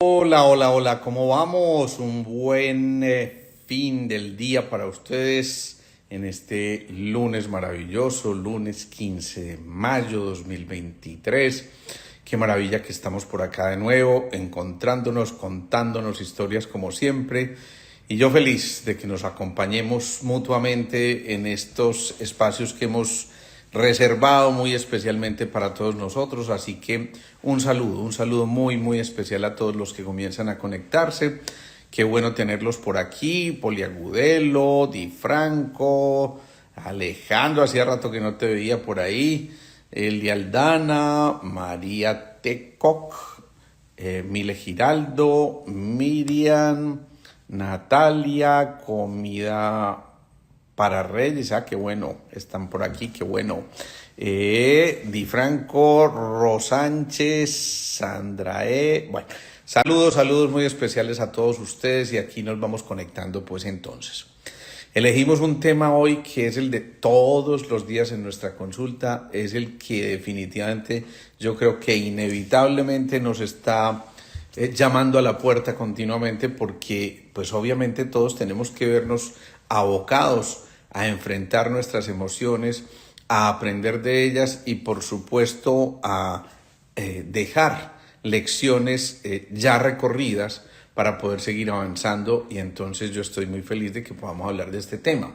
Hola, hola, hola, ¿cómo vamos? Un buen fin del día para ustedes en este lunes maravilloso, lunes 15 de mayo 2023. Qué maravilla que estamos por acá de nuevo, encontrándonos, contándonos historias como siempre. Y yo feliz de que nos acompañemos mutuamente en estos espacios que hemos reservado muy especialmente para todos nosotros. Así que un saludo muy, muy especial a todos los que comienzan a conectarse. Qué bueno tenerlos por aquí, Poliagudelo, Di Franco, Alejandro, hacía rato que no te veía por ahí, Eli Aldana, María Tecoc, Mile Giraldo, Miriam, Natalia, Comida para Reyes, qué bueno, están por aquí, qué bueno. Di Franco, Rosánchez, Sandrae, bueno, saludos muy especiales a todos ustedes y aquí nos vamos conectando pues entonces. Elegimos un tema hoy que es el de todos los días en nuestra consulta, es el que definitivamente yo creo que inevitablemente nos está llamando a la puerta continuamente porque pues obviamente todos tenemos que vernos abocados a enfrentar nuestras emociones, a aprender de ellas y por supuesto a dejar lecciones ya recorridas para poder seguir avanzando, y entonces yo estoy muy feliz de que podamos hablar de este tema.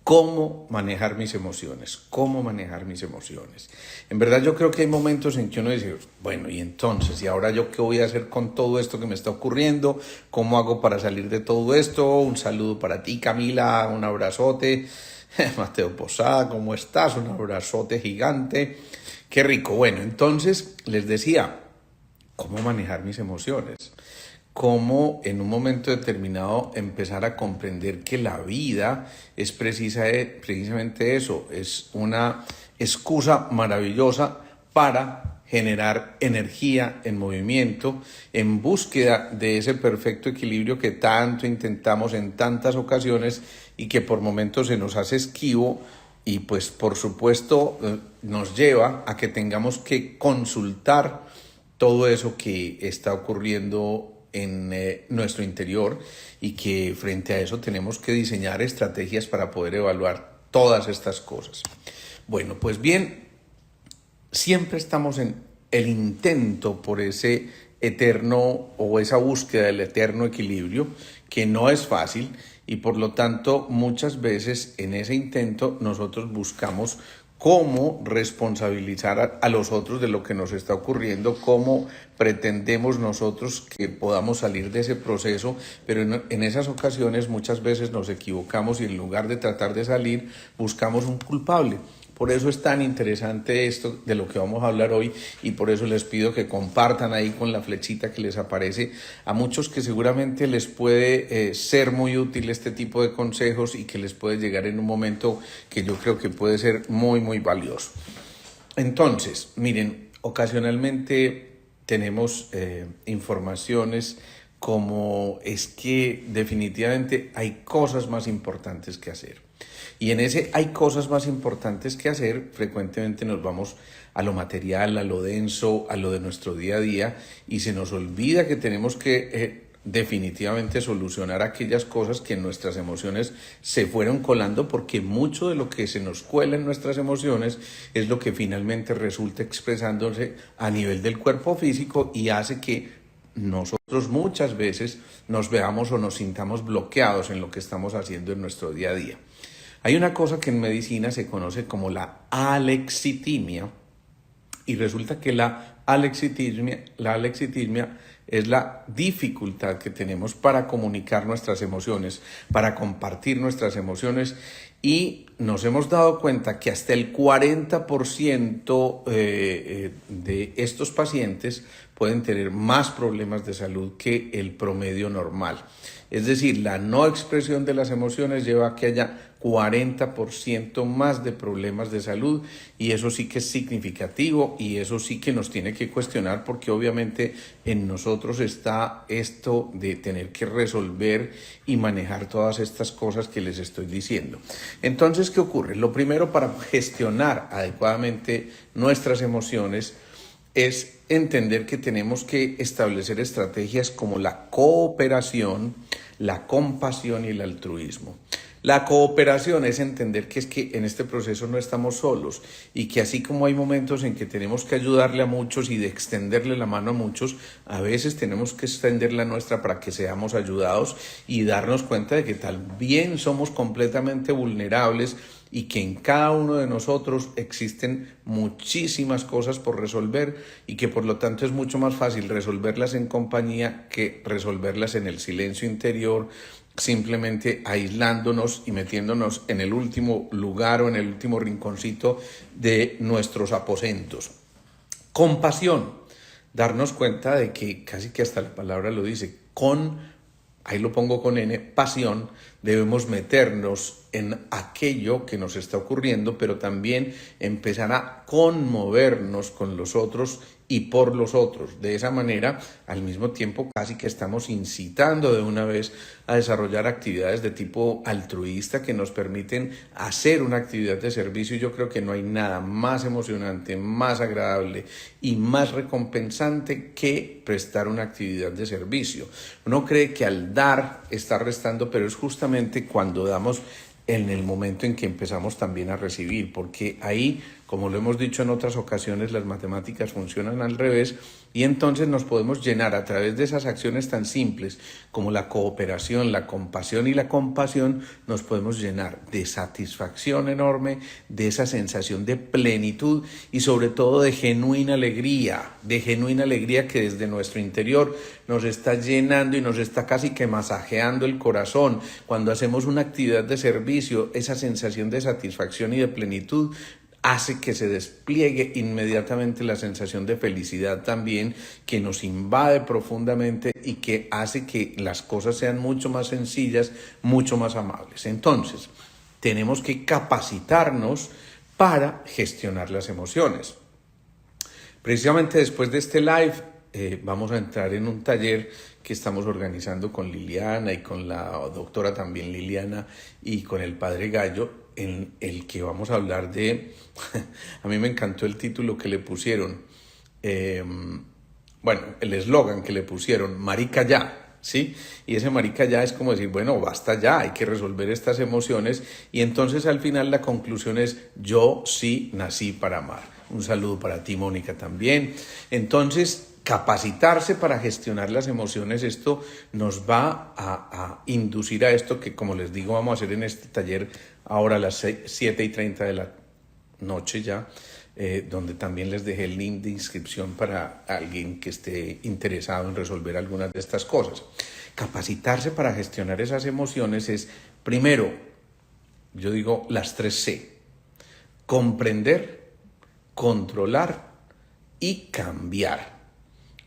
¿Cómo manejar mis emociones? ¿Cómo manejar mis emociones? En verdad yo creo que hay momentos en que uno dice, bueno, y entonces, ¿y ahora yo qué voy a hacer con todo esto que me está ocurriendo? ¿Cómo hago para salir de todo esto? Un saludo para ti, Camila, un abrazote. Mateo Posada, ¿cómo estás? Un abrazote gigante. Qué rico. Bueno, entonces les decía, ¿cómo manejar mis emociones? Cómo en un momento determinado empezar a comprender que la vida es precisamente eso, es una excusa maravillosa para generar energía en movimiento, en búsqueda de ese perfecto equilibrio que tanto intentamos en tantas ocasiones y que por momentos se nos hace esquivo y pues por supuesto nos lleva a que tengamos que consultar todo eso que está ocurriendo en nuestro interior y que frente a eso tenemos que diseñar estrategias para poder evaluar todas estas cosas. Bueno, pues bien, siempre estamos en el intento por ese eterno o esa búsqueda del eterno equilibrio, que no es fácil y por lo tanto muchas veces en ese intento nosotros buscamos cómo responsabilizar a los otros de lo que nos está ocurriendo, cómo pretendemos nosotros que podamos salir de ese proceso, pero en esas ocasiones muchas veces nos equivocamos y en lugar de tratar de salir buscamos un culpable. Por eso es tan interesante esto de lo que vamos a hablar hoy y por eso les pido que compartan ahí con la flechita que les aparece a muchos que seguramente les puede ser muy útil este tipo de consejos y que les puede llegar en un momento que yo creo que puede ser muy, muy valioso. Entonces, miren, ocasionalmente tenemos informaciones como es que definitivamente hay cosas más importantes que hacer. Y en ese hay cosas más importantes que hacer, frecuentemente nos vamos a lo material, a lo denso, a lo de nuestro día a día y se nos olvida que tenemos que definitivamente solucionar aquellas cosas que en nuestras emociones se fueron colando, porque mucho de lo que se nos cuela en nuestras emociones es lo que finalmente resulta expresándose a nivel del cuerpo físico y hace que nosotros muchas veces nos veamos o nos sintamos bloqueados en lo que estamos haciendo en nuestro día a día. Hay una cosa que en medicina se conoce como la alexitimia y resulta que la alexitimia es la dificultad que tenemos para comunicar nuestras emociones, para compartir nuestras emociones y nos hemos dado cuenta que hasta el 40% de estos pacientes pueden tener más problemas de salud que el promedio normal. Es decir, la no expresión de las emociones lleva a que haya 40% más de problemas de salud y eso sí que es significativo y eso sí que nos tiene que cuestionar porque obviamente en nosotros está esto de tener que resolver y manejar todas estas cosas que les estoy diciendo. Entonces, ¿qué ocurre? Lo primero para gestionar adecuadamente nuestras emociones es entender que tenemos que establecer estrategias como la cooperación, la compasión y el altruismo. La cooperación es entender que es que en este proceso no estamos solos y que así como hay momentos en que tenemos que ayudarle a muchos y de extenderle la mano a muchos, a veces tenemos que extender la nuestra para que seamos ayudados y darnos cuenta de que también somos completamente vulnerables y que en cada uno de nosotros existen muchísimas cosas por resolver y que por lo tanto es mucho más fácil resolverlas en compañía que resolverlas en el silencio interior, simplemente aislándonos y metiéndonos en el último lugar o en el último rinconcito de nuestros aposentos. Compasión, darnos cuenta de que casi que hasta la palabra lo dice, ahí lo pongo con N, pasión, debemos meternos en aquello que nos está ocurriendo, pero también empezar a conmovernos con los otros y por los otros. De esa manera, al mismo tiempo, casi que estamos incitando de una vez a desarrollar actividades de tipo altruista que nos permiten hacer una actividad de servicio. Yo creo que no hay nada más emocionante, más agradable y más recompensante que prestar una actividad de servicio. Uno cree que al dar está restando, pero es justamente cuando damos en el momento en que empezamos también a recibir, porque ahí, como lo hemos dicho en otras ocasiones, las matemáticas funcionan al revés y entonces nos podemos llenar a través de esas acciones tan simples como la cooperación, la compasión y la compasión, nos podemos llenar de satisfacción enorme, de esa sensación de plenitud y sobre todo de genuina alegría que desde nuestro interior nos está llenando y nos está casi que masajeando el corazón. Cuando hacemos una actividad de servicio, esa sensación de satisfacción y de plenitud hace que se despliegue inmediatamente la sensación de felicidad también, que nos invade profundamente y que hace que las cosas sean mucho más sencillas, mucho más amables. Entonces, tenemos que capacitarnos para gestionar las emociones. Precisamente después de este live, vamos a entrar en un taller que estamos organizando con Liliana y con la doctora también Liliana y con el padre Gallo, en el que vamos a hablar de, a mí me encantó el título que le pusieron, el eslogan que le pusieron, marica ya, ¿sí? Y ese marica ya es como decir, bueno, basta ya, hay que resolver estas emociones y entonces al final la conclusión es, yo sí nací para amar. Un saludo para ti, Mónica, también. Entonces, capacitarse para gestionar las emociones, esto nos va a inducir a esto que, como les digo, vamos a hacer en este taller ahora a las 7:30 de la noche ya, donde también les dejé el link de inscripción para alguien que esté interesado en resolver algunas de estas cosas. Capacitarse para gestionar esas emociones es, primero, yo digo las 3C, comprender, controlar y cambiar.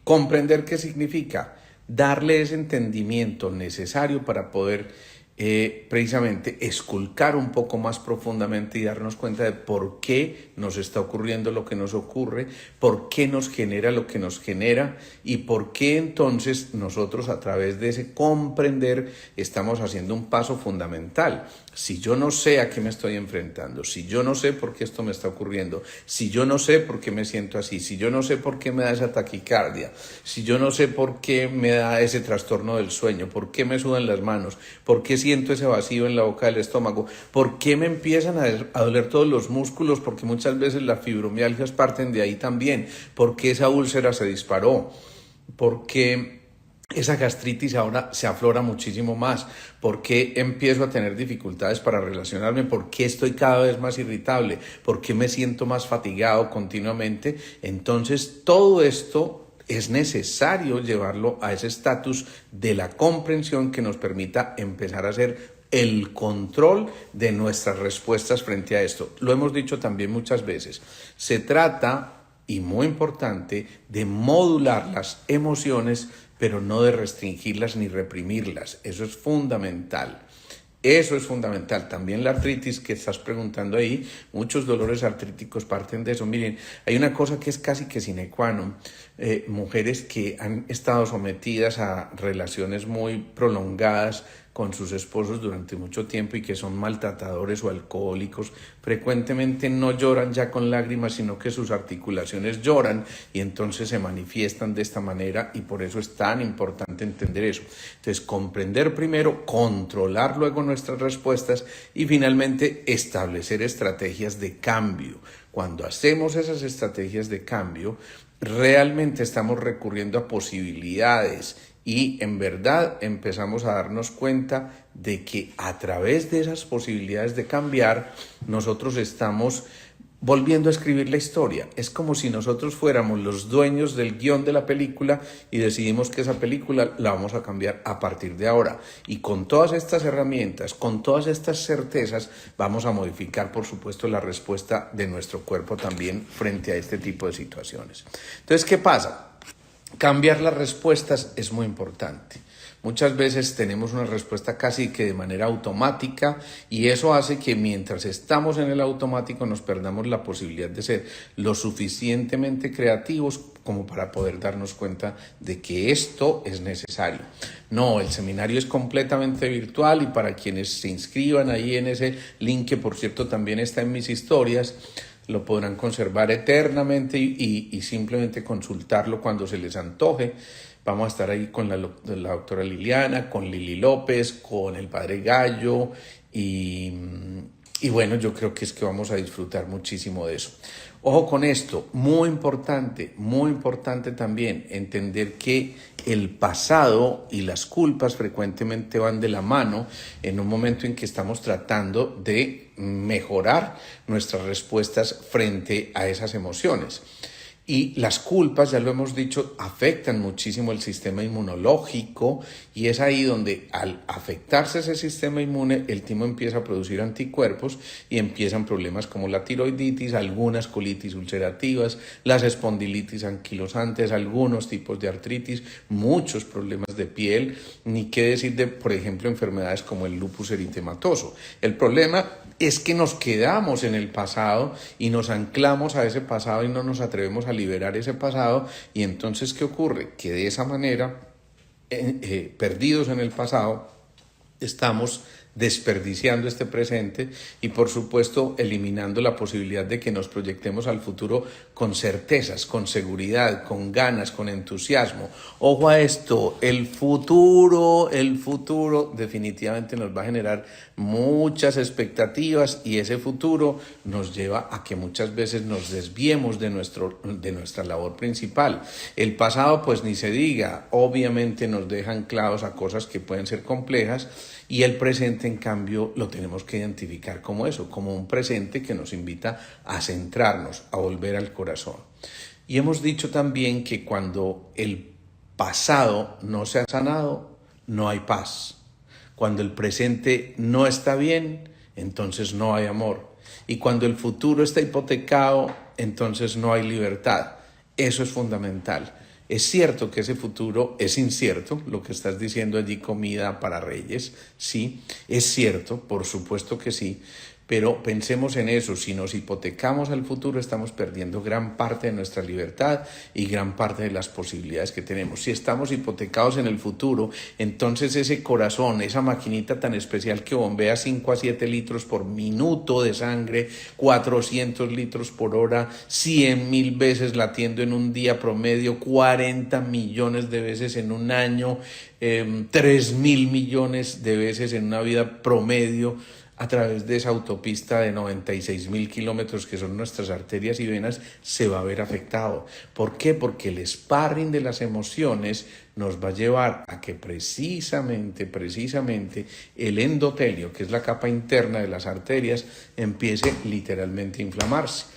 Comprender qué significa, darle ese entendimiento necesario para poder precisamente esculcar un poco más profundamente y darnos cuenta de por qué nos está ocurriendo lo que nos ocurre, por qué nos genera lo que nos genera y por qué entonces nosotros a través de ese comprender estamos haciendo un paso fundamental. Si yo no sé a qué me estoy enfrentando, si yo no sé por qué esto me está ocurriendo, si yo no sé por qué me siento así, si yo no sé por qué me da esa taquicardia, si yo no sé por qué me da ese trastorno del sueño, por qué me sudan las manos, por qué siento ese vacío en la boca del estómago, por qué me empiezan a doler todos los músculos, porque muchas veces las fibromialgias parten de ahí también, por qué esa úlcera se disparó, por qué esa gastritis ahora se aflora muchísimo más, por qué empiezo a tener dificultades para relacionarme, por qué estoy cada vez más irritable, por qué me siento más fatigado continuamente. Entonces todo esto es necesario llevarlo a ese estatus de la comprensión que nos permita empezar a hacer el control de nuestras respuestas frente a esto. Lo hemos dicho también muchas veces. Se trata, y muy importante, de modular las emociones, pero no de restringirlas ni reprimirlas. Eso es fundamental. Eso es fundamental. También la artritis que estás preguntando ahí, muchos dolores artríticos parten de eso. Miren, hay una cosa que es casi que sine qua non. Mujeres que han estado sometidas a relaciones muy prolongadas con sus esposos durante mucho tiempo y que son maltratadores o alcohólicos, frecuentemente no lloran ya con lágrimas, sino que sus articulaciones lloran y entonces se manifiestan de esta manera, y por eso es tan importante entender eso. Entonces, comprender primero, controlar luego nuestras respuestas y finalmente establecer estrategias de cambio. Cuando hacemos esas estrategias de cambio, realmente estamos recurriendo a posibilidades y en verdad empezamos a darnos cuenta de que a través de esas posibilidades de cambiar, nosotros estamos volviendo a escribir la historia. Es como si nosotros fuéramos los dueños del guión de la película y decidimos que esa película la vamos a cambiar a partir de ahora. Y con todas estas herramientas, con todas estas certezas, vamos a modificar, por supuesto, la respuesta de nuestro cuerpo también frente a este tipo de situaciones. Entonces, ¿qué pasa? Cambiar las respuestas es muy importante. Muchas veces tenemos una respuesta casi que de manera automática y eso hace que mientras estamos en el automático nos perdamos la posibilidad de ser lo suficientemente creativos como para poder darnos cuenta de que esto es necesario. No, el seminario es completamente virtual y para quienes se inscriban ahí en ese link, que por cierto también está en mis historias, lo podrán conservar eternamente y simplemente consultarlo cuando se les antoje. Vamos a estar ahí con la doctora Liliana, con Lili López, con el padre Gallo y bueno, yo creo que es que vamos a disfrutar muchísimo de eso. Ojo con esto, muy importante también entender que el pasado y las culpas frecuentemente van de la mano en un momento en que estamos tratando de mejorar nuestras respuestas frente a esas emociones. Y las culpas, ya lo hemos dicho, afectan muchísimo el sistema inmunológico y es ahí donde al afectarse ese sistema inmune, el timo empieza a producir anticuerpos y empiezan problemas como la tiroiditis, algunas colitis ulcerativas, las espondilitis anquilosantes, algunos tipos de artritis, muchos problemas de piel, ni qué decir de, por ejemplo, enfermedades como el lupus eritematoso. El problema es que nos quedamos en el pasado y nos anclamos a ese pasado y no nos atrevemos a liberar ese pasado, y entonces ¿qué ocurre? Que de esa manera, perdidos en el pasado, estamos desperdiciando este presente y por supuesto eliminando la posibilidad de que nos proyectemos al futuro con certezas, con seguridad, con ganas, con entusiasmo. Ojo a esto, el futuro definitivamente nos va a generar muchas expectativas y ese futuro nos lleva a que muchas veces nos desviemos de nuestra labor principal. El pasado, pues ni se diga, obviamente nos deja anclados a cosas que pueden ser complejas, y el presente, en cambio, lo tenemos que identificar como eso, como un presente que nos invita a centrarnos, a volver al corazón. Y hemos dicho también que cuando el pasado no se ha sanado, no hay paz. Cuando el presente no está bien, entonces no hay amor. Y cuando el futuro está hipotecado, entonces no hay libertad. Eso es fundamental. Es cierto que ese futuro es incierto, lo que estás diciendo allí, comida para reyes, sí, es cierto, por supuesto que sí, pero pensemos en eso, si nos hipotecamos al futuro estamos perdiendo gran parte de nuestra libertad y gran parte de las posibilidades que tenemos. Si estamos hipotecados en el futuro, entonces ese corazón, esa maquinita tan especial que bombea 5 a 7 litros por minuto de sangre, 400 litros por hora, 100,000 veces latiendo en un día promedio, 40 millones de veces en un año, 3,000 millones de veces en una vida promedio, a través de esa autopista de 96,000 kilómetros que son nuestras arterias y venas, se va a ver afectado. ¿Por qué? Porque el sparring de las emociones nos va a llevar a que precisamente el endotelio, que es la capa interna de las arterias, empiece literalmente a inflamarse.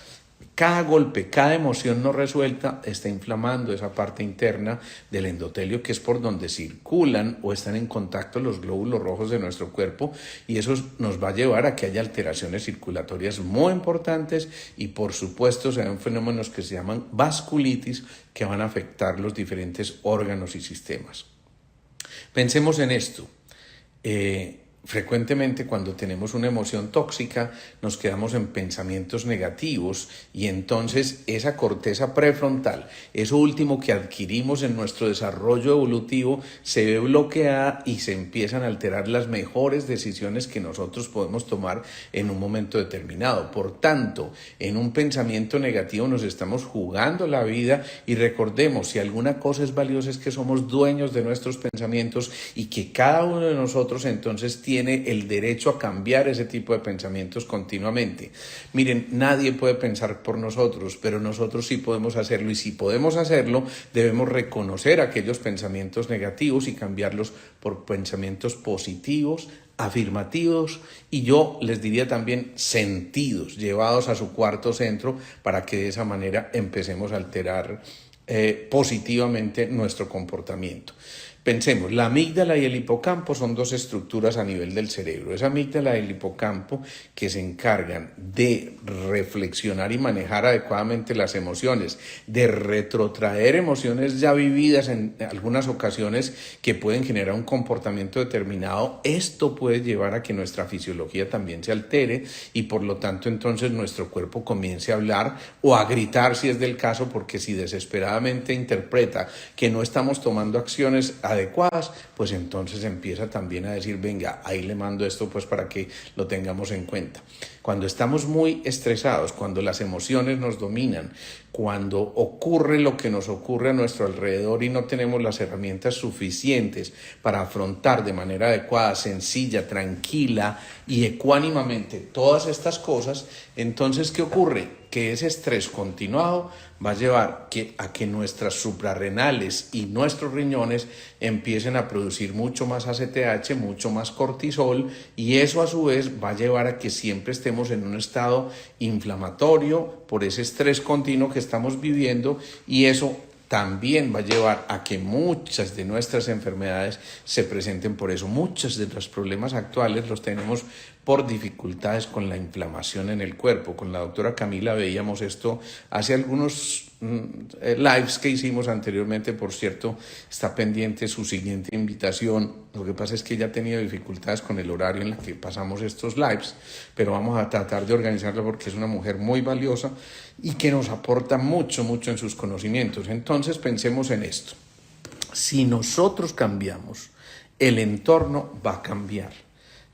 Cada golpe, cada emoción no resuelta está inflamando esa parte interna del endotelio, que es por donde circulan o están en contacto los glóbulos rojos de nuestro cuerpo, y eso nos va a llevar a que haya alteraciones circulatorias muy importantes y por supuesto se dan fenómenos que se llaman vasculitis, que van a afectar los diferentes órganos y sistemas. Pensemos en esto. frecuentemente cuando tenemos una emoción tóxica nos quedamos en pensamientos negativos y entonces esa corteza prefrontal, eso último que adquirimos en nuestro desarrollo evolutivo, se ve bloqueada y se empiezan a alterar las mejores decisiones que nosotros podemos tomar en un momento determinado. Por tanto, en un pensamiento negativo nos estamos jugando la vida y recordemos, si alguna cosa es valiosa es que somos dueños de nuestros pensamientos y que cada uno de nosotros entonces tiene el derecho a cambiar ese tipo de pensamientos continuamente. Miren, nadie puede pensar por nosotros, pero nosotros sí podemos hacerlo y si podemos hacerlo, debemos reconocer aquellos pensamientos negativos y cambiarlos por pensamientos positivos, afirmativos y yo les diría también sentidos, llevados a su cuarto centro para que de esa manera empecemos a alterar positivamente nuestro comportamiento. Pensemos, la amígdala y el hipocampo son dos estructuras a nivel del cerebro. Esa amígdala y el hipocampo que se encargan de reflexionar y manejar adecuadamente las emociones, de retrotraer emociones ya vividas en algunas ocasiones que pueden generar un comportamiento determinado. Esto puede llevar a que nuestra fisiología también se altere y por lo tanto entonces nuestro cuerpo comience a hablar o a gritar si es del caso, porque si desesperadamente interpreta que no estamos tomando acciones adecuadas, pues entonces empieza también a decir, venga, ahí le mando esto pues para que lo tengamos en cuenta. Cuando estamos muy estresados, cuando las emociones nos dominan, cuando ocurre lo que nos ocurre a nuestro alrededor y no tenemos las herramientas suficientes para afrontar de manera adecuada, sencilla, tranquila y ecuánimamente todas estas cosas, entonces ¿qué ocurre? Que ese estrés continuado va a llevar a que nuestras suprarrenales y nuestros riñones empiecen a producir mucho más ACTH, mucho más cortisol y eso a su vez va a llevar a que siempre estemos en un estado inflamatorio por ese estrés continuo que estamos viviendo y eso también va a llevar a que muchas de nuestras enfermedades se presenten por eso. Muchos de los problemas actuales los tenemos por dificultades con la inflamación en el cuerpo. Con la doctora Camila veíamos esto hace algunos lives que hicimos anteriormente. Por cierto, está pendiente su siguiente invitación. Lo que pasa es que ella ha tenido dificultades con el horario en el que pasamos estos lives, pero vamos a tratar de organizarla porque es una mujer muy valiosa y que nos aporta mucho en sus conocimientos. Entonces pensemos en esto. Si nosotros cambiamos, el entorno va a cambiar.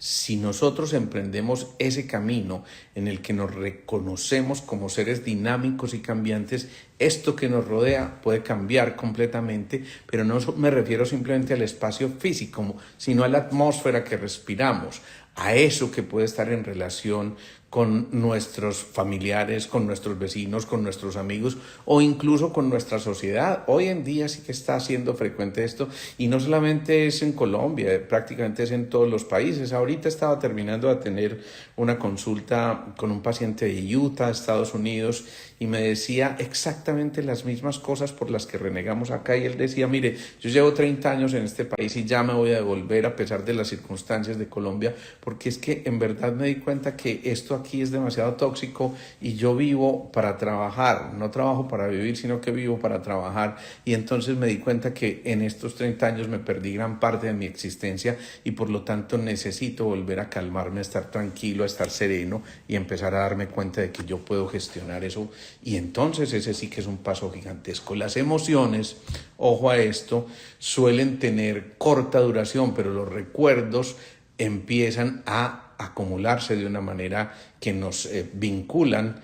Si nosotros emprendemos ese camino en el que nos reconocemos como seres dinámicos y cambiantes, esto que nos rodea puede cambiar completamente, pero no me refiero simplemente al espacio físico, sino a la atmósfera que respiramos, a eso que puede estar en relación con nuestros familiares, con nuestros vecinos, con nuestros amigos o incluso con nuestra sociedad. Hoy en día sí que está siendo frecuente esto y no solamente es en Colombia, prácticamente es en todos los países. Ahorita estaba terminando de tener una consulta con un paciente de Utah, Estados Unidos, y me decía exactamente las mismas cosas por las que renegamos acá y él decía, mire, yo llevo 30 años en este país y ya me voy a devolver a pesar de las circunstancias de Colombia porque es que en verdad me di cuenta que esto aquí es demasiado tóxico y yo vivo para trabajar, no trabajo para vivir, sino que vivo para trabajar y entonces me di cuenta que en estos 30 años me perdí gran parte de mi existencia y por lo tanto necesito volver a calmarme, a estar tranquilo, a estar sereno y empezar a darme cuenta de que yo puedo gestionar eso y entonces ese sí que es un paso gigantesco. Las emociones, ojo a esto, suelen tener corta duración, pero los recuerdos empiezan a acumularse de una manera que nos vinculan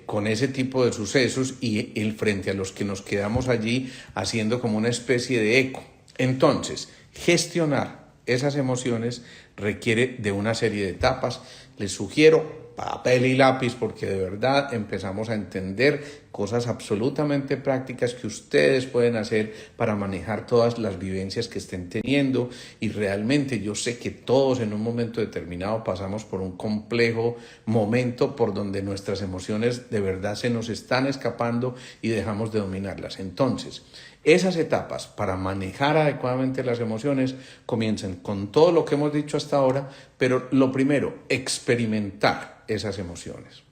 con ese tipo de sucesos y frente a los que nos quedamos allí haciendo como una especie de eco. Entonces, gestionar esas emociones requiere de una serie de etapas. Les sugiero papel y lápiz porque de verdad empezamos a entender cosas absolutamente prácticas que ustedes pueden hacer para manejar todas las vivencias que estén teniendo y realmente yo sé que todos en un momento determinado pasamos por un complejo momento por donde nuestras emociones de verdad se nos están escapando y dejamos de dominarlas. Entonces, esas etapas para manejar adecuadamente las emociones comienzan con todo lo que hemos dicho hasta ahora, pero lo primero, experimentar esas emociones.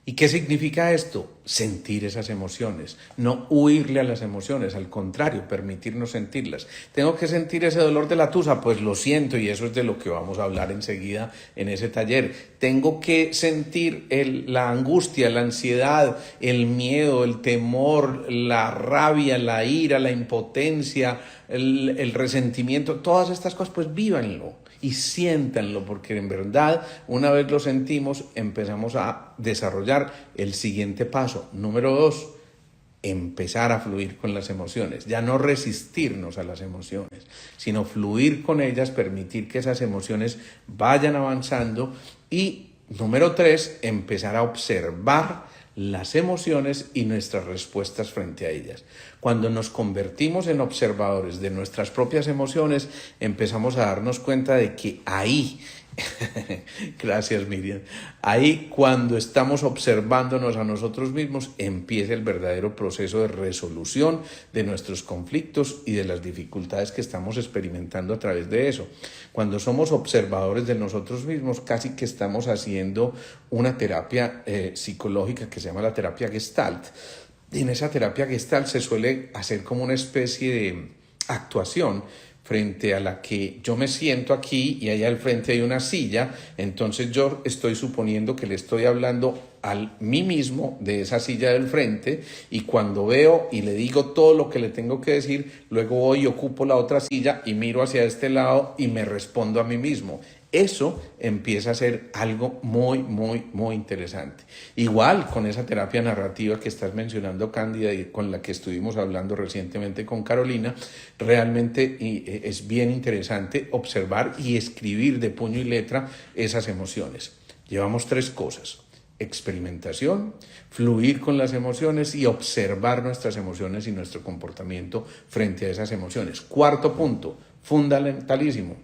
¿Y qué significa esto? Sentir esas emociones, no huirle a las emociones, al contrario, permitirnos sentirlas. ¿Tengo que sentir ese dolor de la tusa? Pues lo siento, y eso es de lo que vamos a hablar enseguida en ese taller. ¿Tengo que sentir la angustia, la ansiedad, el miedo, el temor, la rabia, la ira, la impotencia, el resentimiento? Todas estas cosas, pues vívanlo y siéntanlo, porque en verdad, una vez lo sentimos, empezamos a desarrollar el siguiente paso. Número 2, empezar a fluir con las emociones. Ya no resistirnos a las emociones, sino fluir con ellas, permitir que esas emociones vayan avanzando. Y número 3, empezar a observar las emociones y nuestras respuestas frente a ellas. Cuando nos convertimos en observadores de nuestras propias emociones, empezamos a darnos cuenta de que ahí, gracias Miriam, ahí cuando estamos observándonos a nosotros mismos, empieza el verdadero proceso de resolución de nuestros conflictos y de las dificultades que estamos experimentando a través de eso. Cuando somos observadores de nosotros mismos, casi que estamos haciendo una terapia psicológica que se llama la terapia Gestalt. Y en esa terapia Gestalt se suele hacer como una especie de actuación frente a la que yo me siento aquí y allá al frente hay una silla, entonces yo estoy suponiendo que le estoy hablando a mí mismo de esa silla del frente, y cuando veo y le digo todo lo que le tengo que decir, luego voy y ocupo la otra silla y miro hacia este lado y me respondo a mí mismo. Eso empieza a ser algo muy, muy, muy interesante. Igual con esa terapia narrativa que estás mencionando, Cándida, y con la que estuvimos hablando recientemente con Carolina, realmente es bien interesante observar y escribir de puño y letra esas emociones. Llevamos 3 cosas: experimentación, fluir con las emociones y observar nuestras emociones y nuestro comportamiento frente a esas emociones. 4º punto, fundamentalísimo: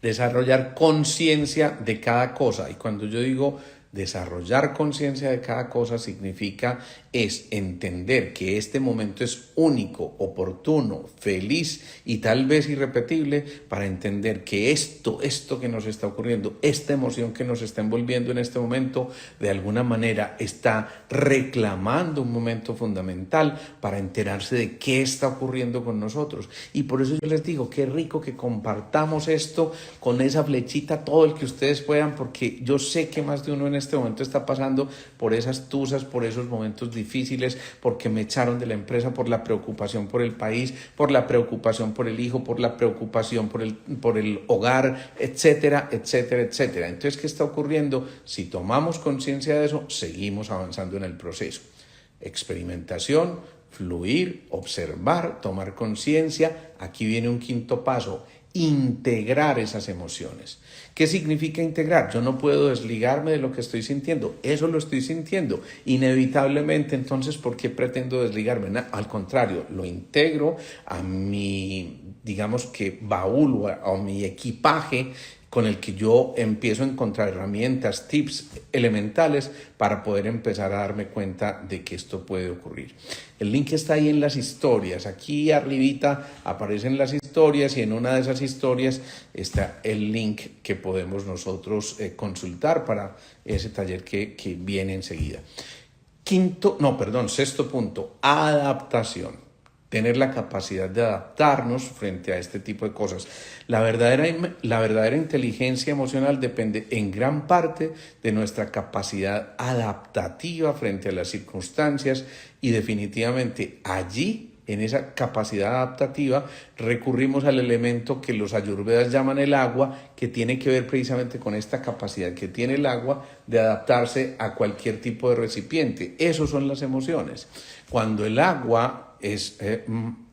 desarrollar conciencia de cada cosa. Y cuando yo digo desarrollar conciencia de cada cosa, significa entender que este momento es único, oportuno, feliz y tal vez irrepetible, para entender que esto que nos está ocurriendo, esta emoción que nos está envolviendo en este momento, de alguna manera está reclamando un momento fundamental para enterarse de qué está ocurriendo con nosotros. Y por eso yo les digo, qué rico que compartamos esto con esa flechita, todo el que ustedes puedan, porque yo sé que más de uno en este momento está pasando por esas tusas, por esos momentos difíciles, porque me echaron de la empresa, por la preocupación por el país, por la preocupación por el hijo, por la preocupación por el hogar, etcétera, etcétera, etcétera. Entonces, ¿qué está ocurriendo? Si tomamos conciencia de eso, seguimos avanzando en el proceso. Experimentación, fluir, observar, tomar conciencia. Aquí viene un 5º paso: integrar esas emociones. ¿Qué significa integrar? Yo no puedo desligarme de lo que estoy sintiendo, eso lo estoy sintiendo inevitablemente. Entonces, ¿por qué pretendo desligarme? Al contrario, lo integro a mi, digamos que baúl, o a mi equipaje, con el que yo empiezo a encontrar herramientas, tips elementales para poder empezar a darme cuenta de que esto puede ocurrir. El link está ahí en las historias. Aquí arribita aparecen las historias, y en una de esas historias está el link que podemos nosotros consultar para ese taller que viene enseguida. 6º punto, adaptación. Tener la capacidad de adaptarnos frente a este tipo de cosas. La verdadera inteligencia emocional depende en gran parte de nuestra capacidad adaptativa frente a las circunstancias, y definitivamente allí, en esa capacidad adaptativa, recurrimos al elemento que los ayurvedas llaman el agua, que tiene que ver precisamente con esta capacidad que tiene el agua de adaptarse a cualquier tipo de recipiente. Esos son las emociones. Cuando el agua es,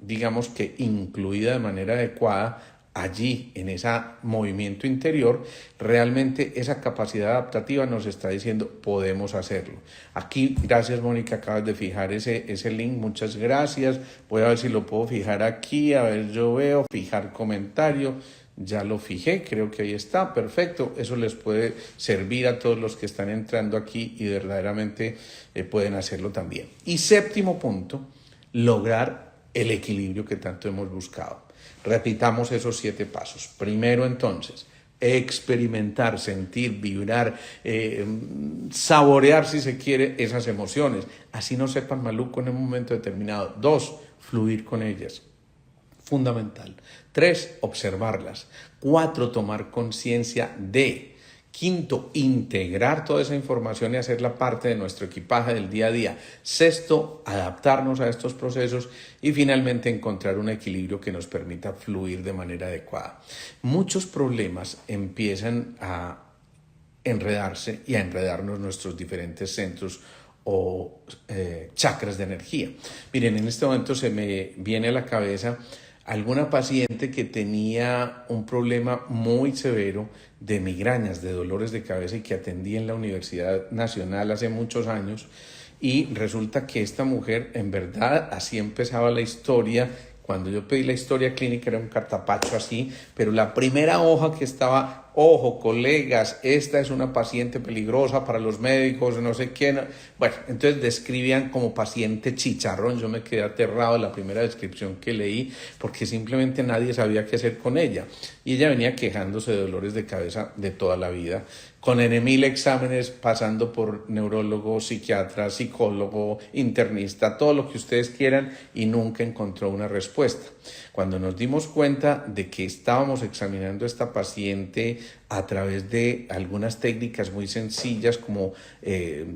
digamos que incluida de manera adecuada allí en ese movimiento interior, realmente esa capacidad adaptativa nos está diciendo podemos hacerlo. Aquí, gracias Mónica, acabas de fijar ese link, muchas gracias. Voy a ver si lo puedo fijar aquí, a ver, yo veo, fijar comentario. Ya lo fijé, creo que ahí está, perfecto. Eso les puede servir a todos los que están entrando aquí y verdaderamente pueden hacerlo también. Y 7º punto, lograr el equilibrio que tanto hemos buscado. Repitamos esos 7 pasos. Primero, entonces, experimentar, sentir, vibrar, saborear, si se quiere, esas emociones. Así no sepan maluco en un momento determinado. 2, fluir con ellas. Fundamental. 3, observarlas. 4, tomar conciencia de. 5, integrar toda esa información y hacerla parte de nuestro equipaje del día a día. 6, adaptarnos a estos procesos y finalmente encontrar un equilibrio que nos permita fluir de manera adecuada. Muchos problemas empiezan a enredarse y a enredarnos nuestros diferentes centros o chakras de energía. Miren, en este momento se me viene a la cabeza alguna paciente que tenía un problema muy severo de migrañas, de dolores de cabeza y que atendí en la Universidad Nacional hace muchos años, y resulta que esta mujer, en verdad, así empezaba la historia. Cuando yo pedí la historia clínica era un cartapacho así, pero la primera hoja que estaba: ojo, colegas, esta es una paciente peligrosa para los médicos, no sé quién. Bueno, entonces describían como paciente chicharrón. Yo me quedé aterrado de la primera descripción que leí, porque simplemente nadie sabía qué hacer con ella. Y ella venía quejándose de dolores de cabeza de toda la vida, con N.000 exámenes, pasando por neurólogo, psiquiatra, psicólogo, internista, todo lo que ustedes quieran, y nunca encontró una respuesta. Cuando nos dimos cuenta de que estábamos examinando a esta paciente a través de algunas técnicas muy sencillas, como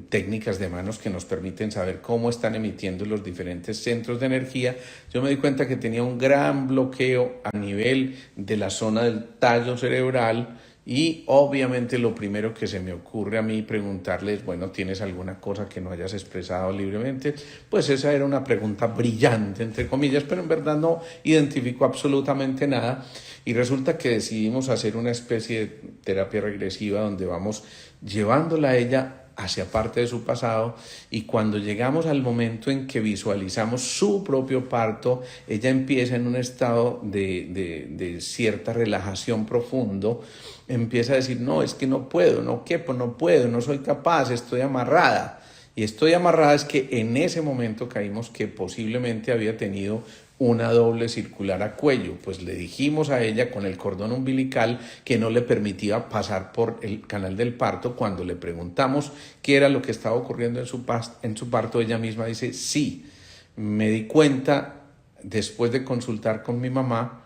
técnicas de manos que nos permiten saber cómo están emitiendo los diferentes centros de energía, yo me di cuenta que tenía un gran bloqueo a nivel de la zona del tallo cerebral. Y obviamente lo primero que se me ocurre a mí preguntarle es: bueno, ¿tienes alguna cosa que no hayas expresado libremente? Pues esa era una pregunta brillante, entre comillas, pero en verdad no identificó absolutamente nada. Y resulta que decidimos hacer una especie de terapia regresiva donde vamos llevándola a ella hacia parte de su pasado, y cuando llegamos al momento en que visualizamos su propio parto, ella empieza en un estado de cierta relajación profundo, empieza a decir: no, es que no puedo, no quepo, no puedo, no soy capaz, estoy amarrada. Y estoy amarrada es que en ese momento caímos que posiblemente había tenido una doble circular a cuello. Pues le dijimos a ella con el cordón umbilical que no le permitía pasar por el canal del parto. Cuando le preguntamos qué era lo que estaba ocurriendo en su parto, ella misma dice: sí, me di cuenta después de consultar con mi mamá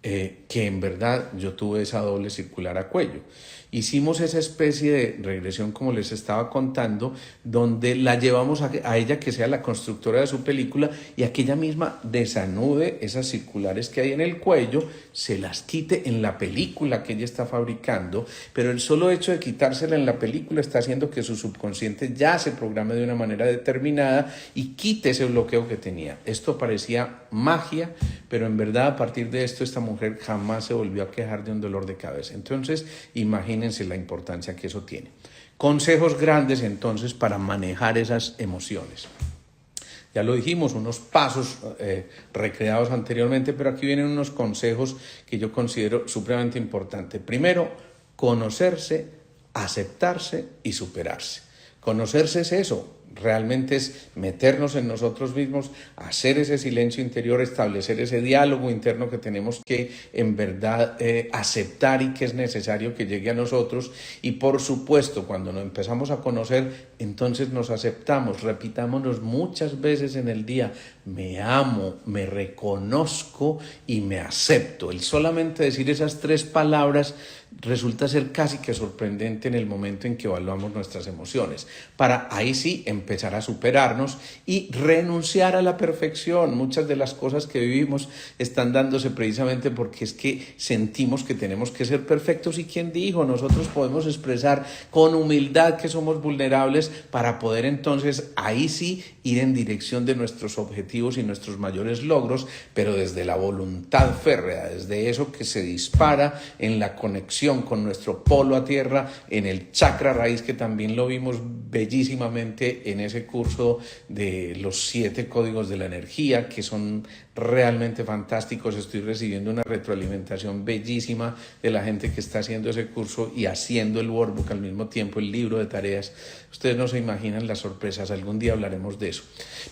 que en verdad yo tuve esa doble circular a cuello. Hicimos esa especie de regresión, como les estaba contando, donde la llevamos a ella que sea la constructora de su película, y a que ella misma desanude esas circulares que hay en el cuello, se las quite en la película que ella está fabricando. Pero el solo hecho de quitársela en la película está haciendo que su subconsciente ya se programe de una manera determinada y quite ese bloqueo que tenía. Esto parecía magia, pero en verdad a partir de esto esta mujer jamás se volvió a quejar de un dolor de cabeza. Entonces, imagínense la importancia que eso tiene. Consejos grandes entonces para manejar esas emociones. Ya lo dijimos, unos pasos recreados anteriormente, pero aquí vienen unos consejos que yo considero supremamente importantes. Primero, conocerse, aceptarse y superarse. Conocerse es eso. Realmente es meternos en nosotros mismos, hacer ese silencio interior, establecer ese diálogo interno que tenemos que en verdad aceptar y que es necesario que llegue a nosotros. Y por supuesto, cuando nos empezamos a conocer, entonces nos aceptamos. Repitámonos muchas veces en el día: me amo, me reconozco y me acepto. El solamente decir esas 3 palabras resulta ser casi que sorprendente en el momento en que evaluamos nuestras emociones, para ahí sí empezar a superarnos y renunciar a la perfección. Muchas de las cosas que vivimos están dándose precisamente porque es que sentimos que tenemos que ser perfectos. ¿Y quién dijo? Nosotros podemos expresar con humildad que somos vulnerables para poder entonces ahí sí ir en dirección de nuestros objetivos y nuestros mayores logros, pero desde la voluntad férrea, desde eso que se dispara en la conexión con nuestro polo a tierra, en el chakra raíz, que también lo vimos bellísimamente en ese curso de los 7 códigos de la energía, que son realmente fantásticos. Estoy recibiendo una retroalimentación bellísima de la gente que está haciendo ese curso y haciendo el workbook al mismo tiempo, el libro de tareas. Ustedes no se imaginan las sorpresas, algún día hablaremos de eso.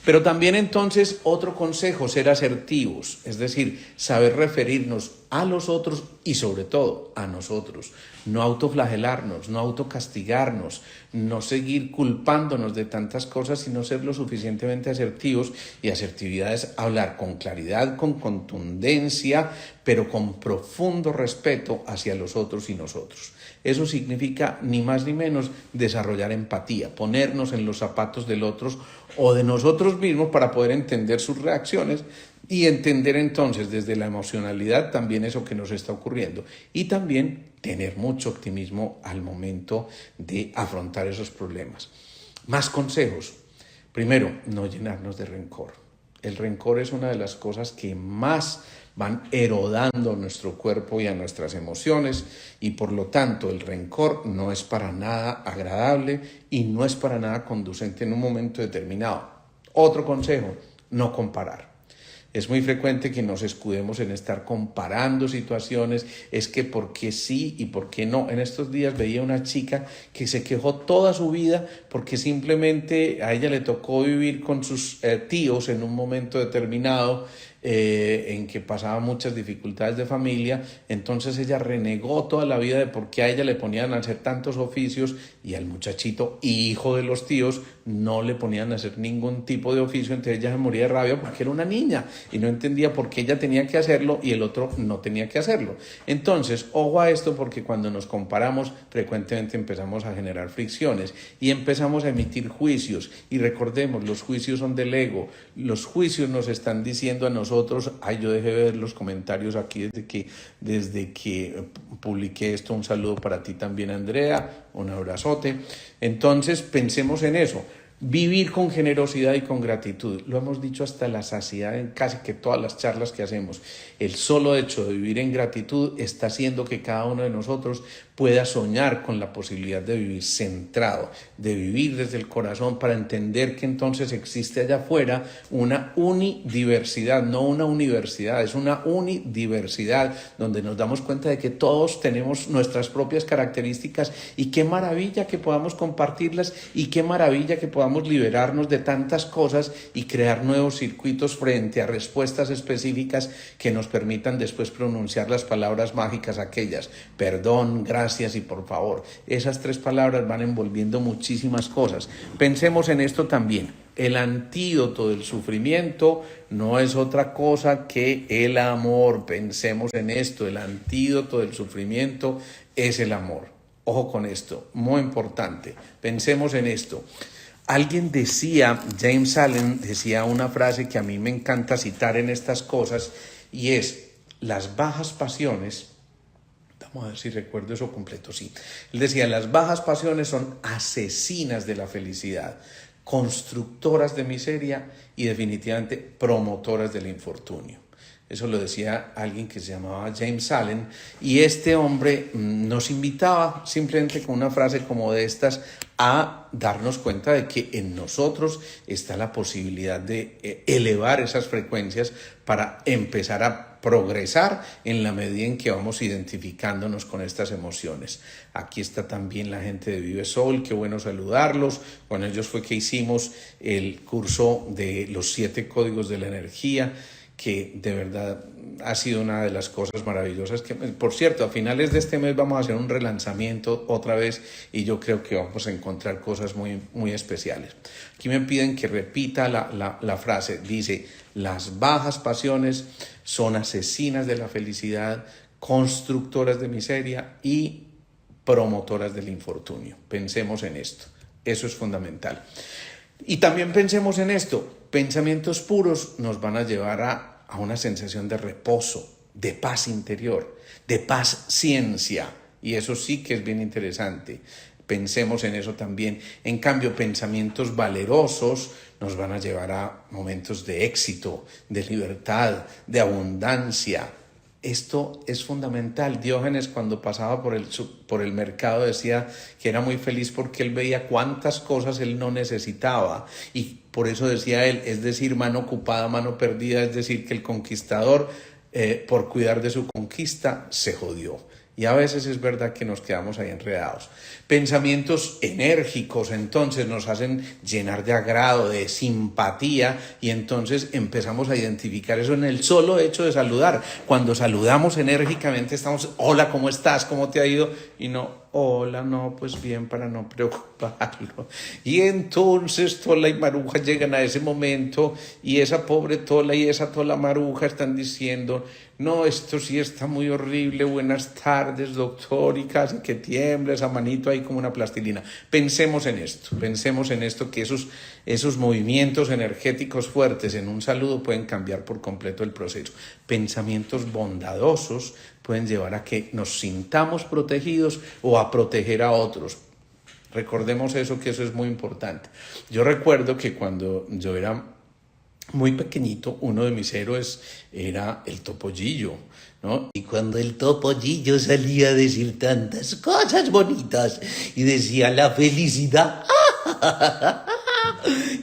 Pero también entonces otro consejo, ser asertivos, es decir, saber referirnos a los otros y sobre todo a nosotros. No autoflagelarnos, no autocastigarnos, no seguir culpándonos de tantas cosas, sino ser lo suficientemente asertivos. Y asertividad es hablar con claridad, con contundencia, pero con profundo respeto hacia los otros y nosotros. Eso significa ni más ni menos desarrollar empatía, ponernos en los zapatos del otro o de nosotros mismos para poder entender sus reacciones y entender entonces desde la emocionalidad también eso que nos está ocurriendo y también tener mucho optimismo al momento de afrontar esos problemas. Más consejos. Primero, no llenarnos de rencor. El rencor es una de las cosas que más van erodando a nuestro cuerpo y a nuestras emociones y por lo tanto el rencor no es para nada agradable y no es para nada conducente en un momento determinado. Otro consejo, no comparar. Es muy frecuente que nos escudemos en estar comparando situaciones, es que por qué sí y por qué no. En estos días veía una chica que se quejó toda su vida porque simplemente a ella le tocó vivir con sus tíos en un momento determinado en que pasaba muchas dificultades de familia, entonces ella renegó toda la vida de por qué a ella le ponían a hacer tantos oficios y al muchachito, hijo de los tíos, no le ponían a hacer ningún tipo de oficio, entonces ella se moría de rabia porque era una niña y no entendía por qué ella tenía que hacerlo y el otro no tenía que hacerlo. Entonces, ojo a esto porque cuando nos comparamos frecuentemente empezamos a generar fricciones y empezamos a emitir juicios y recordemos, los juicios son del ego, los juicios nos están diciendo a nosotros, yo dejé de ver los comentarios aquí desde que publiqué esto, un saludo para ti también Andrea, un abrazote. Entonces pensemos en eso, vivir con generosidad y con gratitud, lo hemos dicho hasta la saciedad en casi que todas las charlas que hacemos, el solo hecho de vivir en gratitud está haciendo que cada uno de nosotros pueda soñar con la posibilidad de vivir centrado, de vivir desde el corazón para entender que entonces existe allá afuera una unidiversidad, no una universidad, es una unidiversidad donde nos damos cuenta de que todos tenemos nuestras propias características y qué maravilla que podamos compartirlas y qué maravilla que podamos liberarnos de tantas cosas y crear nuevos circuitos frente a respuestas específicas que nos permitan después pronunciar las palabras mágicas aquellas, perdón, gracias y por favor. Esas tres palabras van envolviendo muchísimas cosas. Pensemos en esto también. El antídoto del sufrimiento no es otra cosa que el amor. Pensemos en esto. El antídoto del sufrimiento es el amor. Ojo con esto, muy importante. Pensemos en esto. Alguien decía, James Allen decía una frase que a mí me encanta citar en estas cosas y es, las bajas pasiones, vamos a ver si recuerdo eso completo, sí. Él decía, las bajas pasiones son asesinas de la felicidad, constructoras de miseria y definitivamente promotoras del infortunio. Eso lo decía alguien que se llamaba James Allen y este hombre nos invitaba simplemente con una frase como de estas a darnos cuenta de que en nosotros está la posibilidad de elevar esas frecuencias para empezar a progresar en la medida en que vamos identificándonos con estas emociones. Aquí está también la gente de Vive Sol, qué bueno saludarlos. Con ellos fue que hicimos el curso de los 7 códigos de la energía, que de verdad ha sido una de las cosas maravillosas que, por cierto, a finales de este mes vamos a hacer un relanzamiento otra vez y yo creo que vamos a encontrar cosas muy, muy especiales. Aquí me piden que repita la frase, dice, las bajas pasiones son asesinas de la felicidad, constructoras de miseria y promotoras del infortunio. Pensemos en esto, eso es fundamental. Y también pensemos en esto, pensamientos puros nos van a llevar a una sensación de reposo, de paz interior, de paciencia, y eso sí que es bien interesante. Pensemos en eso también. En cambio, pensamientos valerosos nos van a llevar a momentos de éxito, de libertad, de abundancia. Esto es fundamental. Diógenes, cuando pasaba por el mercado, decía que era muy feliz porque él veía cuántas cosas él no necesitaba y Por eso decía él, es decir, mano ocupada, mano perdida, es decir, que el conquistador, por cuidar de su conquista, se jodió. Y a veces es verdad que nos quedamos ahí enredados. Pensamientos enérgicos entonces nos hacen llenar de agrado, de simpatía, y entonces empezamos a identificar eso en el solo hecho de saludar. Cuando saludamos enérgicamente estamos, hola, ¿cómo estás? ¿Cómo te ha ido? Y no, hola, no, pues bien, para no preocuparlo. Y entonces Tola y Maruja llegan a ese momento y esa pobre Tola y esa Tola Maruja están diciendo, no, esto sí está muy horrible, buenas tardes, doctor, y casi que tiembla esa manito ahí como una plastilina. Pensemos en esto, que esos movimientos energéticos fuertes en un saludo pueden cambiar por completo el proceso. Pensamientos bondadosos pueden llevar a que nos sintamos protegidos o a proteger a otros. Recordemos eso, que eso es muy importante. Yo recuerdo que cuando yo era muy pequeñito, uno de mis héroes era el Topollillo, ¿no? Y cuando el Topollillo salía a decir tantas cosas bonitas y decía la felicidad,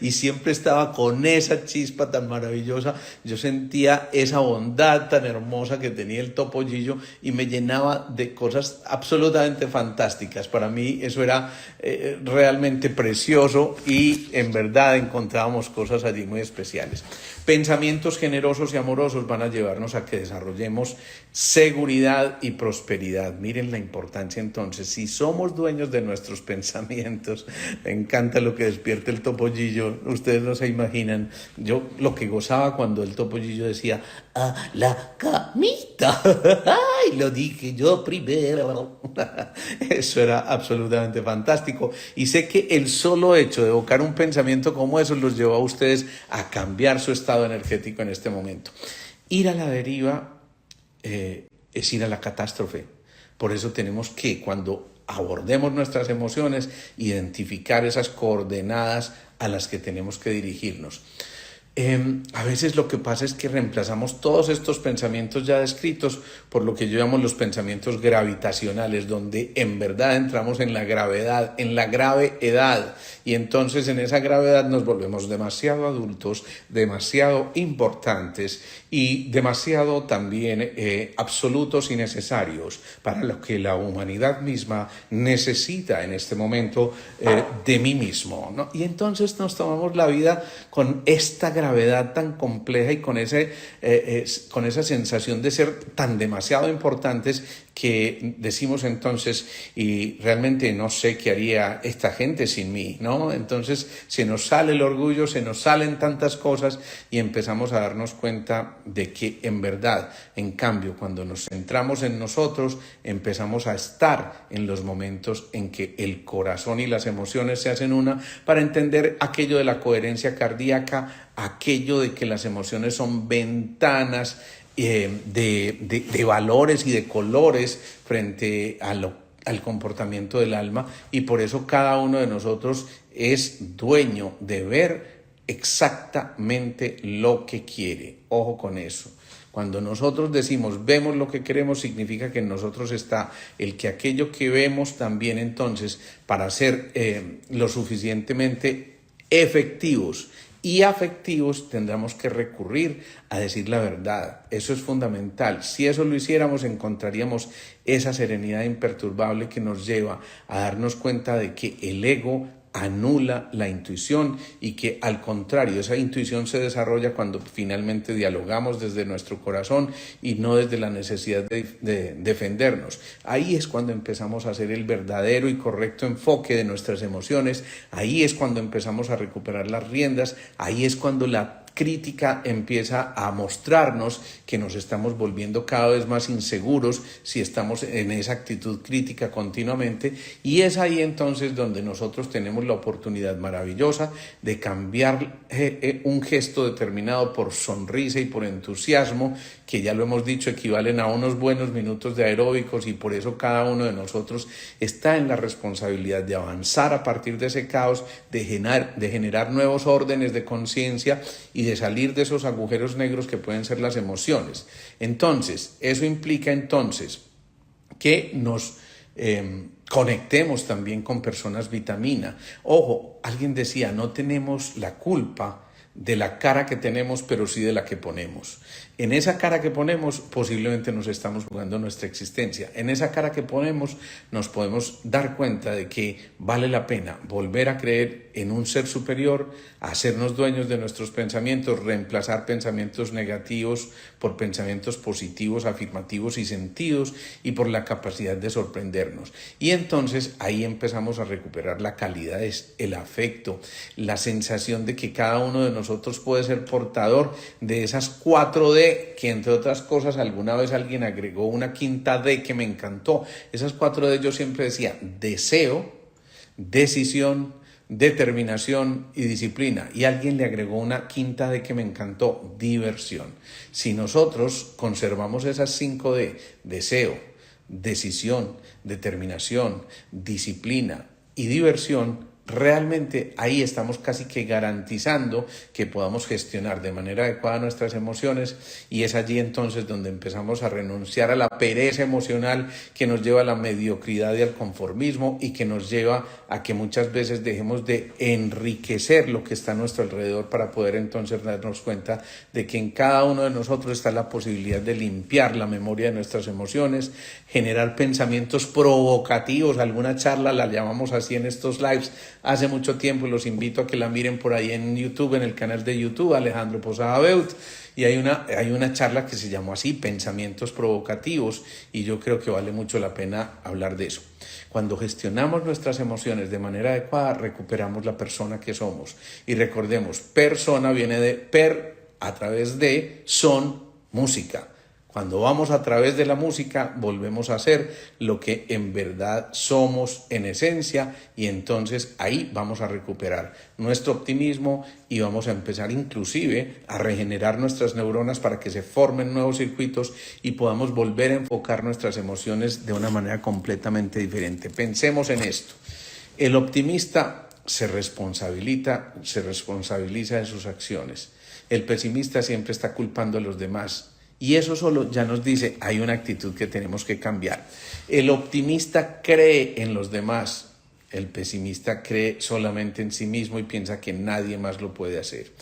y siempre estaba con esa chispa tan maravillosa, yo sentía esa bondad tan hermosa que tenía el Topollillo y me llenaba de cosas absolutamente fantásticas. Para mí eso era realmente precioso y en verdad encontrábamos cosas allí muy especiales. Pensamientos generosos y amorosos van a llevarnos a que desarrollemos seguridad y prosperidad. Miren la importancia entonces, si somos dueños de nuestros pensamientos, me encanta lo que despierta el Topollillo, ustedes no se imaginan, yo lo que gozaba cuando el Topollillo decía, a la camita, ay, lo dije yo primero, eso era absolutamente fantástico y sé que el solo hecho de evocar un pensamiento como eso los llevó a ustedes a cambiar su estado energético en este momento. Ir a la deriva es ir a la catástrofe. Por eso tenemos que, cuando abordemos nuestras emociones, identificar esas coordenadas a las que tenemos que dirigirnos. A veces lo que pasa es que reemplazamos todos estos pensamientos ya descritos por lo que yo llamo los pensamientos gravitacionales, donde en verdad entramos en la gravedad, en la gravedad, y entonces en esa gravedad nos volvemos demasiado adultos, demasiado importantes y demasiado también absolutos y necesarios para lo que la humanidad misma necesita en este momento de mí mismo, ¿no? Y entonces nos tomamos la vida con esta gravedad tan compleja y con esa sensación de ser tan demasiado importantes que decimos entonces, y realmente no sé qué haría esta gente sin mí, ¿no? Entonces se nos sale el orgullo, se nos salen tantas cosas y empezamos a darnos cuenta de que en verdad, en cambio, cuando nos centramos en nosotros, empezamos a estar en los momentos en que el corazón y las emociones se hacen una, para entender aquello de la coherencia cardíaca, aquello de que las emociones son ventanas de valores y de colores frente al comportamiento del alma, y por eso cada uno de nosotros es dueño de ver exactamente lo que quiere. Ojo con eso. Cuando nosotros decimos vemos lo que queremos, significa que en nosotros está el que aquello que vemos también, entonces, para ser lo suficientemente efectivos y afectivos, tendremos que recurrir a decir la verdad. Eso es fundamental. Si eso lo hiciéramos, encontraríamos esa serenidad imperturbable que nos lleva a darnos cuenta de que el ego anula la intuición y que al contrario, esa intuición se desarrolla cuando finalmente dialogamos desde nuestro corazón y no desde la necesidad de defendernos. Ahí es cuando empezamos a hacer el verdadero y correcto enfoque de nuestras emociones, ahí es cuando empezamos a recuperar las riendas, ahí es cuando la crítica empieza a mostrarnos que nos estamos volviendo cada vez más inseguros si estamos en esa actitud crítica continuamente, y es ahí entonces donde nosotros tenemos la oportunidad maravillosa de cambiar un gesto determinado por sonrisa y por entusiasmo, que ya lo hemos dicho, equivalen a unos buenos minutos de aeróbicos, y por eso cada uno de nosotros está en la responsabilidad de avanzar a partir de ese caos, de generar nuevos órdenes de conciencia y de salir de esos agujeros negros que pueden ser las emociones. Entonces, eso implica entonces que nos conectemos también con personas vitamina. Ojo, alguien decía, no tenemos la culpa de la cara que tenemos, pero sí de la que ponemos. En esa cara que ponemos posiblemente nos estamos jugando nuestra existencia. En esa cara que ponemos nos podemos dar cuenta de que vale la pena volver a creer en un ser superior, hacernos dueños de nuestros pensamientos, reemplazar pensamientos negativos por pensamientos positivos, afirmativos y sentidos, y por la capacidad de sorprendernos. Y entonces ahí empezamos a recuperar la calidad, el afecto, la sensación de que cada uno de nosotros puede ser portador de esas 4D, que entre otras cosas alguna vez alguien agregó una quinta D que me encantó. Esas 4D yo siempre decía: deseo, decisión, determinación y disciplina. Y alguien le agregó una quinta D que me encantó: diversión. Si nosotros conservamos esas 5D, deseo, decisión, determinación, disciplina y diversión, realmente ahí estamos casi que garantizando que podamos gestionar de manera adecuada nuestras emociones, y es allí entonces donde empezamos a renunciar a la pereza emocional que nos lleva a la mediocridad y al conformismo, y que nos lleva a que muchas veces dejemos de enriquecer lo que está a nuestro alrededor, para poder entonces darnos cuenta de que en cada uno de nosotros está la posibilidad de limpiar la memoria de nuestras emociones, generar pensamientos provocativos. Alguna charla la llamamos así en estos lives hace mucho tiempo, y los invito a que la miren por ahí en YouTube, en el canal de YouTube Alejandro Posada Beut, y hay una charla que se llamó así, pensamientos provocativos, y yo creo que vale mucho la pena hablar de eso. Cuando gestionamos nuestras emociones de manera adecuada, recuperamos la persona que somos. Y recordemos, persona viene de per, a través de, son, música. Cuando vamos a través de la música, volvemos a ser lo que en verdad somos en esencia, y entonces ahí vamos a recuperar nuestro optimismo, y vamos a empezar inclusive a regenerar nuestras neuronas para que se formen nuevos circuitos y podamos volver a enfocar nuestras emociones de una manera completamente diferente. Pensemos en esto: el optimista se responsabiliza de sus acciones. El pesimista siempre está culpando a los demás. Y eso solo ya nos dice, hay una actitud que tenemos que cambiar. El optimista cree en los demás. El pesimista cree solamente en sí mismo y piensa que nadie más lo puede hacer.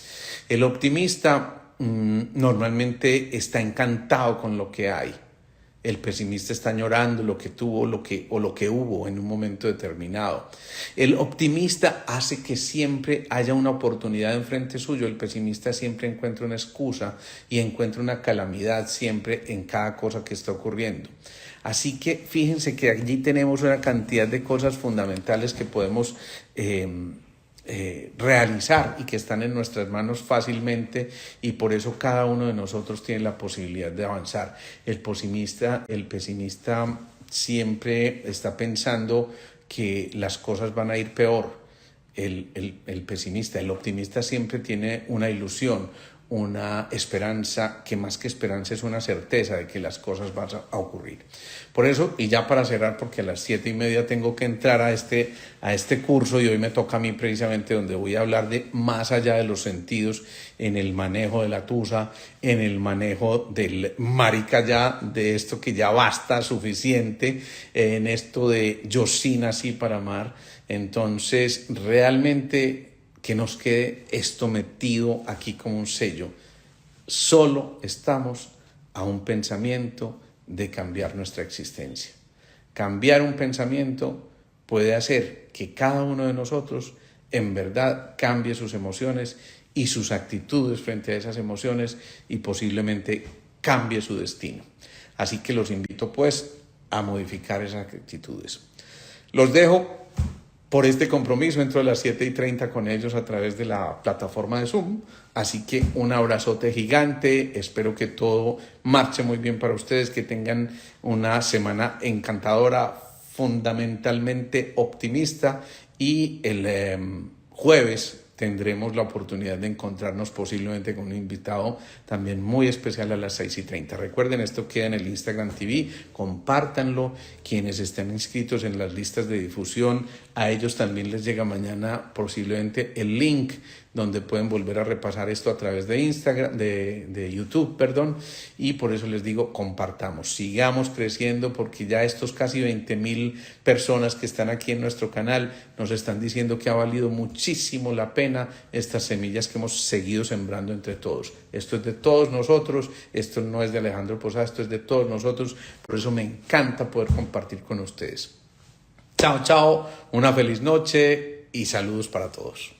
El optimista normalmente está encantado con lo que hay. El pesimista está añorando lo que tuvo, lo que hubo en un momento determinado. El optimista hace que siempre haya una oportunidad enfrente suyo. El pesimista siempre encuentra una excusa y encuentra una calamidad siempre en cada cosa que está ocurriendo. Así que fíjense que allí tenemos una cantidad de cosas fundamentales que podemos realizar y que están en nuestras manos fácilmente, y por eso cada uno de nosotros tiene la posibilidad de avanzar. El pesimista siempre está pensando que las cosas van a ir peor. El pesimista, el optimista siempre tiene una ilusión, una esperanza, que más que esperanza es una certeza de que las cosas van a ocurrir. Por eso, y ya para cerrar, porque a las 7:30 tengo que entrar a este curso, y hoy me toca a mí precisamente, donde voy a hablar de más allá de los sentidos, en el manejo de la tusa, en el manejo del marica ya, de esto que ya basta, suficiente, en esto de yo sí nací para amar. Entonces, realmente, que nos quede esto metido aquí como un sello: solo estamos a un pensamiento de cambiar nuestra existencia. Cambiar un pensamiento puede hacer que cada uno de nosotros en verdad cambie sus emociones y sus actitudes frente a esas emociones, y posiblemente cambie su destino. Así que los invito pues a modificar esas actitudes. Los dejo por este compromiso. Entro a las 7:30 con ellos a través de la plataforma de Zoom. Así que un abrazote gigante. Espero que todo marche muy bien para ustedes, que tengan una semana encantadora, fundamentalmente optimista, y el jueves tendremos la oportunidad de encontrarnos posiblemente con un invitado también muy especial a las 6:30. Recuerden, esto queda en el Instagram TV, compártanlo. Quienes estén inscritos en las listas de difusión, a ellos también les llega mañana posiblemente el link donde pueden volver a repasar esto a través de Instagram, de YouTube, perdón, y por eso les digo, compartamos, sigamos creciendo, porque ya estos casi 20,000 personas que están aquí en nuestro canal nos están diciendo que ha valido muchísimo la pena estas semillas que hemos seguido sembrando entre todos. Esto es de todos nosotros, esto no es de Alejandro Posada, esto es de todos nosotros, por eso me encanta poder compartir con ustedes. Chao, chao, una feliz noche y saludos para todos.